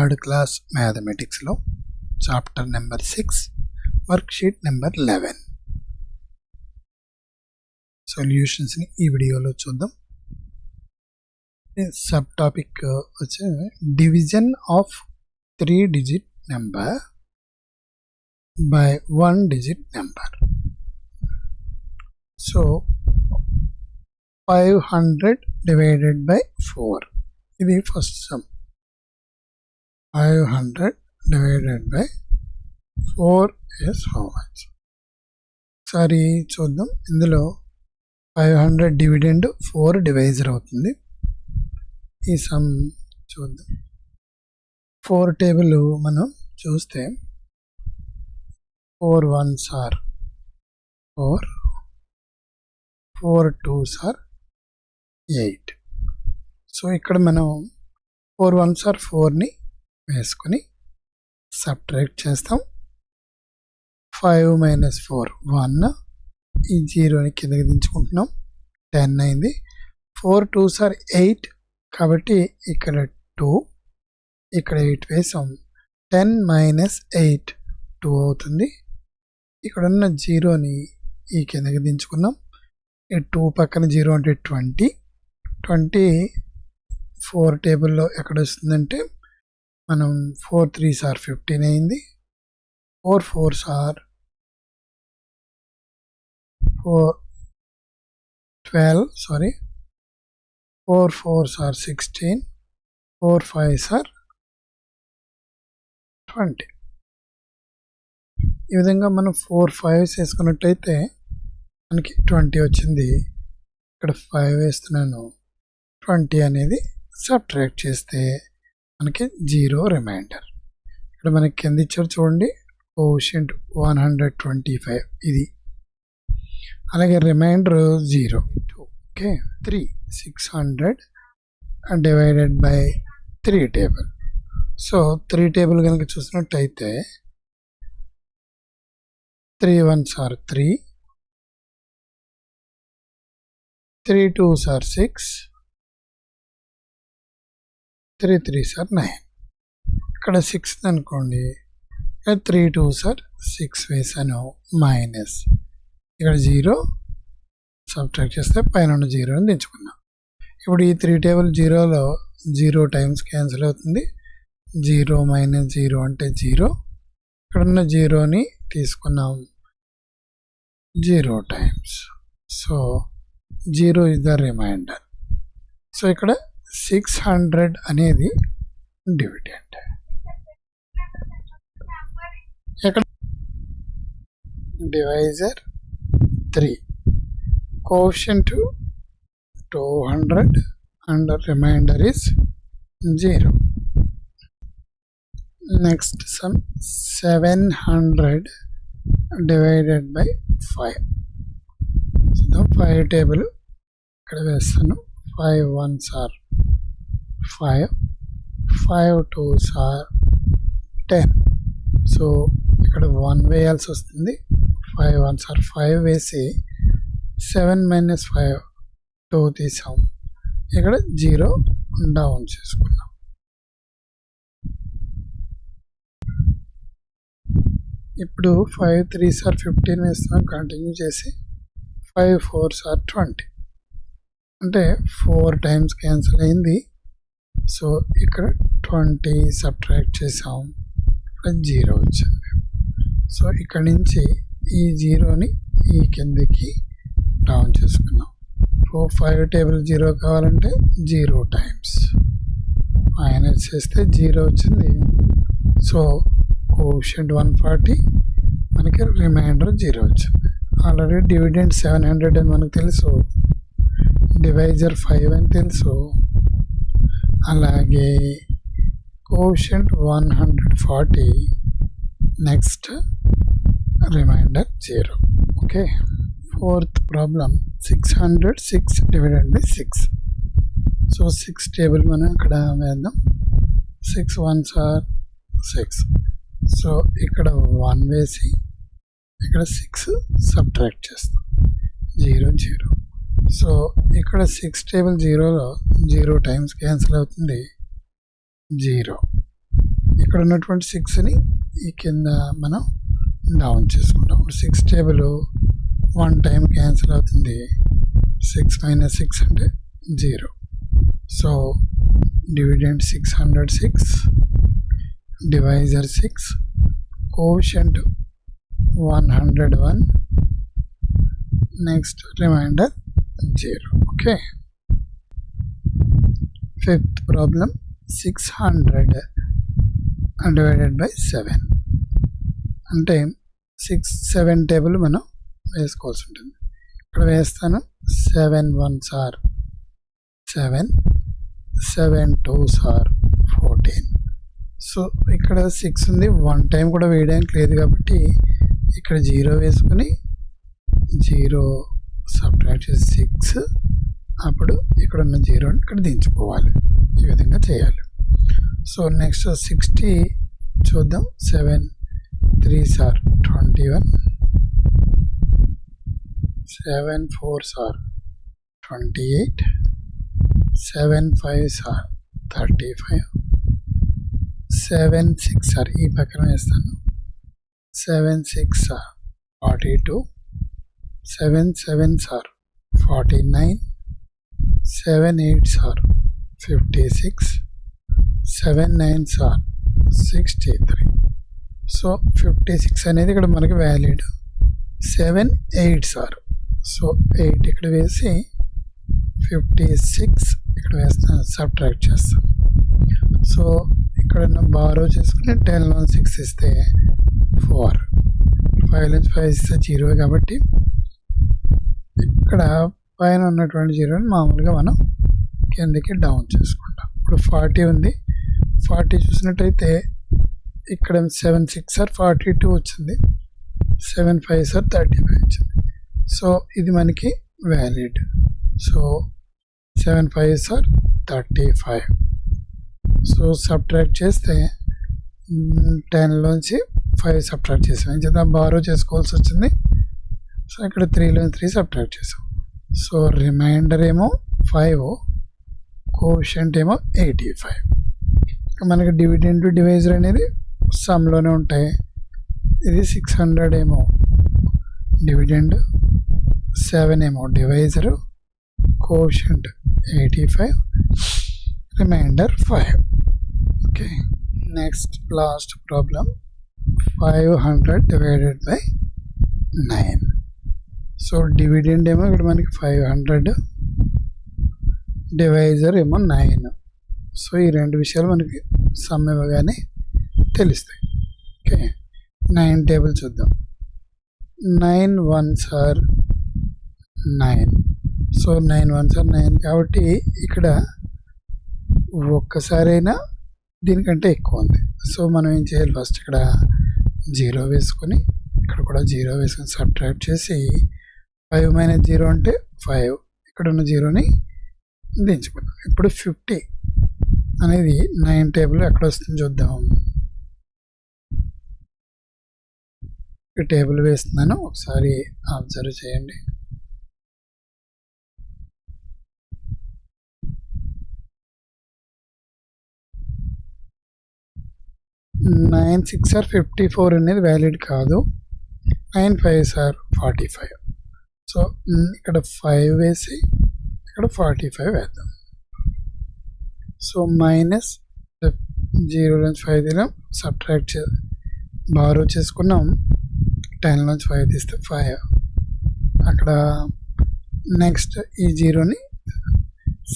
Third class మ్యాథమెటిక్స్లో chapter number 6 worksheet number 11 సొల్యూషన్స్ని ఈ వీడియోలో చూద్దాం. సబ్ టాపిక్ వచ్చే division of 3 digit number by 1 digit number. So 500 divided by 4 ఇది first sum. 500 divided by 4 is how much? ఒకసారి చూద్దాం. ఇందులో 500 డివిడెండ్ 4 డివైజర్ అవుతుంది. ఈ సమ్ చూద్దాం. 4 టేబుల్ మనం చూస్తే 4 1s are 4, 4 2s are 8. So ఇక్కడ మనం 4 1s are 4ని వేసుకొని సబ్ట్రాక్ట్ చేస్తాం. 5 minus 4 1, ఈ 0ని కిందకి దించుకుంటున్నాం. 10 అయింది. 4 2s are 8 కాబట్టి ఇక్కడ 2, ఇక్కడ 8 వేసాం. 10 minus 8 2 అవుతుంది. ఇక్కడ ఉన్న 0ని ఈ కిందకి దించుకున్నాం. ఈ 2 పక్కన 0 అంటే 20. 4 టేబుల్లో ఎక్కడ వస్తుందంటే మనం 4 3s are 15 అయింది. 4 4s are 12, 4 4s are 16, 4 5s are 20. ఈ విధంగా మనం 4 5s వేసుకున్నట్టయితే మనకి 20 వచ్చింది. ఇక్కడ 5 వేస్తున్నాను. 20 అనేది సబ్ట్రాక్ట్ చేస్తే మనకి 0 రిమైండర్. ఇక్కడ మనకి కింద ఇచ్చారు చూడండి, కోషియంట్ 125 ఇది. అలాగే reminder 0. Okay, 3 600 divided by 3 table. So 3 table కనుక చూసినట్టయితే 3 1s are 3, 3 2s are 6, 3 3s are 9. ఇక్కడ 6 అనుకోండి, 3 2s are 6 వేసాను. మైనస్ ఇక్కడ 0 సబ్ట్రాక్ట్ చేస్తే పైన ఉన్న 0ని దించుకున్నాం. ఇప్పుడు ఈ 3 టేబుల్ 0లో 0 టైమ్స్ క్యాన్సిల్ అవుతుంది. 0 మైనస్ 0 అంటే 0. ఇక్కడ ఉన్న 0ని తీసుకున్నాం 0 times. So 0 is the remainder. So ఇక్కడ 600 అనేది డివిడెండ్. ఇక్కడ divisor 3, quotient 200 and remainder is 0. Next some 700 divided by 5. So 5 table ఇక్కడ వేస్తాను. 5 1s are 5, 5 2s are 10. So ఇక్కడ 1 వేయాల్సి వస్తుంది. 5 1s are 5 వేసి 7 minus 5 2 తీసాం. ఇక్కడ 0 డౌన్ చేసుకున్నాం. ఇప్పుడు 5 3s are 15 వేస్తున్నాం. కంటిన్యూ చేసి 5 4s are 20 అంటే 4 టైమ్స్ క్యాన్సిల్ అయింది. సో ఇక్కడ 20 సబ్ట్రాక్ట్ చేసాం. ఇక్కడ 0 వచ్చింది. సో ఇక్కడ నుంచి ఈ 0ని ఈ కిందకి డౌన్ చేసుకున్నాం. 5 టేబుల్ 0 కావాలంటే 0 టైమ్స్ మైనస్ చేస్తే 0 వచ్చింది. సో కోషియంట్ 140, మనకి రిమైండర్ 0 వచ్చింది. ఆల్రెడీ డివిడెండ్ 700 అని మనకు తెలుసు, డివైజర్ 5 అని తెలుసు. అలాగే quotient 140, next reminder 0. Okay, fourth problem 606 divided by 6. So 6 table మనం ఇక్కడ వేద్దాం. 6 1s are 6. సో ఇక్కడ 1 వేసి ఇక్కడ 6 సబ్ట్రాక్ట్ చేస్తాం. 0 0. సో ఇక్కడ 6 టేబుల్ 0లో 0 టైమ్స్ క్యాన్సిల్ అవుతుంది. 0 ఇక్కడ ఉన్నటువంటి 6ని ఈ కింద మనం డౌన్ చేసుకుంటాం. 6 టేబుల్ 1 టైం క్యాన్సిల్ అవుతుంది. 6 - 6 అంటే 0. So dividend 606, divisor 6, quotient 101, next reminder 0. Okay. Fifth problem 600 divided by 7 అంటే 7 టేబుల్ మనం వేసుకోవాల్సి ఉంటుంది. ఇక్కడ వేస్తాను. 7 1s are 7, 7 2s are 14. So ఇక్కడ 6 ఉంది. 1 టైం కూడా వేయడానికి లేదు కాబట్టి ఇక్కడ 0 వేసుకుని 0 సబ్ట్రాక్ట్ చేసి 6, అప్పుడు ఇక్కడ ఉన్న 0ని ఇక్కడ దించుకోవాలి. ఈ విధంగా చేయాలి. సో నెక్స్ట్ 60 చూద్దాం. 7 3s are 21, 7 4s are 28, 7 5s are 35, 7 6 are ఈ పక్కన వేస్తాను. 7 6 are 42, 7 7s are 49, 7 8s are 56, 7 9s are 63. So 56 అనేది ఇక్కడ మనకి వ్యాలిడ్. 7 8s are, సో 8 ఇక్కడ వేసి 56 ఇక్కడ వేస్తాను, సబ్ట్రాక్ట్ చేస్తాను. సో ఇక్కడ బారో చేసుకుని 10 లో 6 ఇస్తే 4, 5 నుంచి 5 ఇస్తే 0 కాబట్టి ఇక్కడ పైన ఉన్నటువంటి 0ని మామూలుగా మనం కిందకి డౌన్ చేసుకుంటాం. ఇప్పుడు 40 ఉంది. 40 చూసినట్టయితే ఇక్కడ 7 6 are 42 వచ్చింది. 7 5s are 35 వచ్చింది. సో ఇది మనకి valid. So 7 5s are 35. So subtract చేస్తే 10 లోంచి 5 సబ్ట్రాక్ట్ చేసాం. చేత బారో చేసుకోవాల్సి వచ్చింది. సో ఇక్కడ 3 లోంచి 3 సబ్ట్రాక్ట్ చేసాం. సో రిమైండర్ ఏమో 5, కోషంట్ ఏమో 85. మనకి డివిడెండ్ డివైజర్ అనేది సమ్లోనే ఉంటాయి. ఇది 600 ఏమో డివిడెండ్, 7 ఏమో divisor, quotient 85, reminder 5. Okay. Next last problem 500 divided by 9. So dividend ఏమో ఇక్కడ మనకి 500, డివైజర్ ఏమో 9. సో ఈ రెండు విషయాలు మనకి సమ్ ఇవ్వగానే తెలుస్తాయి. ఓకే. 9 టేబుల్ చూద్దాం. 9 1s are 9. So 9 1s are 9 కాబట్టి ఇక్కడ ఒక్కసారైనా దీనికంటే ఎక్కువ ఉంది. సో మనం ఏం చేయాలి, ఫస్ట్ ఇక్కడ 0 వేసుకొని ఇక్కడ కూడా 0 వేసుకొని సబ్ట్రాక్ట్ చేసి 5 - 0 అంటే 5, ఇక్కడ ఉన్న 0ని దించుకున్నాం. ఇప్పుడు 50 అనేది 9 టేబుల్ ఎక్కడ వస్తుంది చూద్దాం. ఈ టేబుల్ వేస్తున్నాను, ఒకసారి అబ్జర్వ్ చేయండి. నైన్ 6 are 54 అనేది వ్యాలిడ్ కాదు. 9 5s are 45. సో ఇక్కడ 5 వేసి ఇక్కడ 45 వేద్దాం. సో మైనస్ 0 నుంచి 5 తీసాం, సబ్ట్రాక్ట్ బారో చేసుకున్నాం. 10 నుంచి 5 తీస్తే 5. అక్కడ నెక్స్ట్ ఈ 0ని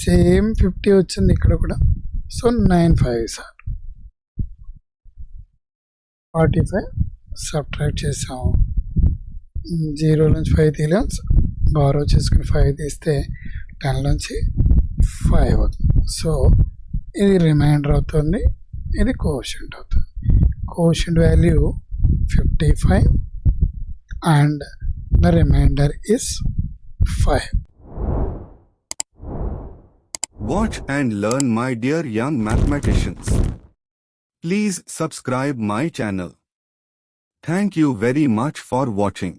సేమ్ 50 వచ్చింది ఇక్కడ కూడా. సో 9 5s are 45, సబ్ట్రాక్ట్ చేసాము. 0 నుంచి 5 తీయలేం, బారో చేసుకుని 5 తీస్తే 10 నుంచి 5 అవుతుంది. సో ఇది రిమైండర్ అవుతుంది, ఇది కోషంట్ అవుతుంది. Quotient value 55 and the remainder is 5. Watch and learn, my dear young mathematicians. Please subscribe my channel. Thank you very much for watching.